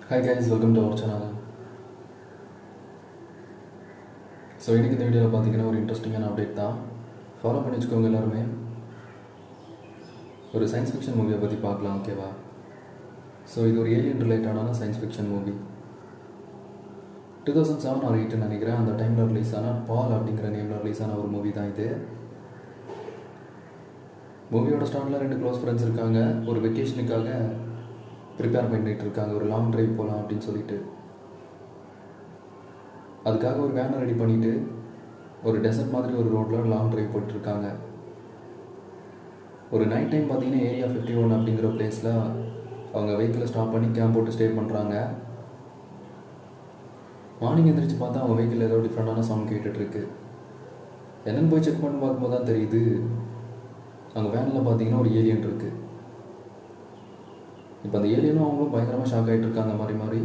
Hi guys, welcome to our channel. So இன்றைக்கி இந்த வீடியோவில் பார்த்தீங்கன்னா ஒரு இன்ட்ரெஸ்டிங்கான அப்டேட் தான். ஃபாலோ பண்ணி வச்சுக்கோங்க எல்லாருமே. ஒரு சயின்ஸ் ஃபிக்ஷன் மூவியை பற்றி பார்க்கலாம், ஓகேவா? ஸோ இது ஒரு ஏலியன் ரிலேட்டடான சயின்ஸ் ஃபிக்ஷன் மூவி. 2007 or 2008 நினைக்கிறேன். அந்த டைமில் ரிலீஸ் ஆனால் பால் அப்படிங்கிற நேமில் ரிலீஸ் ஆன ஒரு மூவி தான் இது. மூவியோட ஸ்டார்டில் 2 க்ளோஸ் ஃப்ரெண்ட்ஸ் இருக்காங்க. ஒரு வெக்கேஷனுக்காக ப்ரிப்பேர் பண்ணிகிட்டு இருக்காங்க, ஒரு லாங் ட்ரைவ் போகலாம் அப்படின்னு சொல்லிட்டு. அதுக்காக ஒரு வேனை ரெடி பண்ணிவிட்டு ஒரு டெசர்ட் மாதிரி ஒரு ரோட்டில் லாங் ட்ரைவ் போயிட்டுருக்காங்க. ஒரு நைட் டைம் பார்த்தீங்கன்னா ஏரியா 51 அப்படிங்கிற பிளேஸில் அவங்க வெஹிக்கிளை ஸ்டாப் பண்ணி கேம்ப் போட்டு ஸ்டே பண்ணுறாங்க. மார்னிங் எந்திரிச்சு பார்த்தா அவங்க வெஹிக்கிள் ஏதோ டிஃப்ரெண்டான சவுண்ட் கேட்டுட்ருக்கு. என்னென்னு போய் செக் பண்ணி பார்க்கும்போது தான் தெரியுது, அவங்க வேனில் பார்த்தீங்கன்னா ஒரு ஏலியன் இருக்குது. இப்போ அந்த ஏலியனும் அவங்களும் பயங்கரமாக ஷாக் ஆகிட்டு இருக்காங்க மாறி மாறி.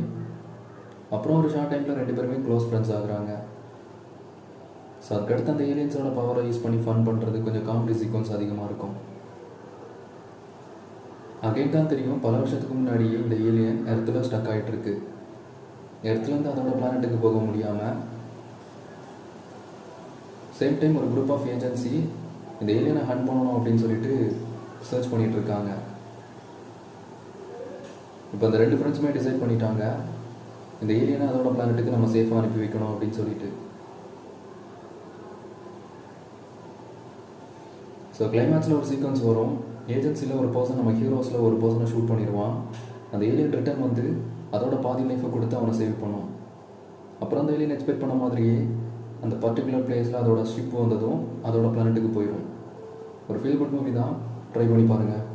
அப்புறம் ஒரு ஷார்ட் டைமில் 2 பேருமே க்ளோஸ் ஃப்ரெண்ட்ஸ் ஆகுறாங்க. ஸோ அதுக்கடுத்து அந்த ஏலியன்ஸோட பவரை யூஸ் பண்ணி ஃபன் பண்ணுறது கொஞ்சம் காமெடி சீக்வன்ஸ் அதிகமாக இருக்கும். அகைன் தான் தெரியும், பல வருஷத்துக்கு முன்னாடியே இந்த ஏலியன் எர்த்தில் ஸ்டக் ஆகிட்டுருக்கு. எர்த்துலேருந்து அதோட பிளானட்டுக்கு போக முடியாமல் சேம் டைம் ஒரு குரூப் ஆஃப் ஏஜென்சி இந்த ஏலியனை ஹண்ட் பண்ணணும் அப்படின்னு சொல்லிட்டு சர்ச் பண்ணிகிட்ருக்காங்க. இப்போ அந்த 2 ஃப்ரெண்ட்ஸுமே டிசைட் பண்ணிட்டாங்க, இந்த ஏலியனை அதோட பிளானட்டுக்கு நம்ம சேஃபாக அனுப்பி வைக்கணும் அப்படின்னு சொல்லிட்டு. ஸோ கிளைமேக்ஸில் ஒரு சீக்வன்ஸ் வரும். ஏஜென்சியில் ஒரு பர்சன், நம்ம ஹீரோஸில் ஒரு பர்சனை ஷூட் பண்ணிடுவான். அந்த ஏலியன் ரிட்டர்ன் வந்து அதோட பாதி லைஃப்பை கொடுத்து அவனை சேவ் பண்ணும். அப்புறம் அந்த ஏலியன் எக்ஸ்பெக்ட் பண்ண மாதிரியே அந்த பர்டிகுலர் பிளேஸில் அதோட ஷிப் வந்ததும் அதோட பிளானட்டுக்கு போயிடும். ஒரு ஃபீல் குட் மூவி தான், ட்ரை பண்ணி பாருங்கள்.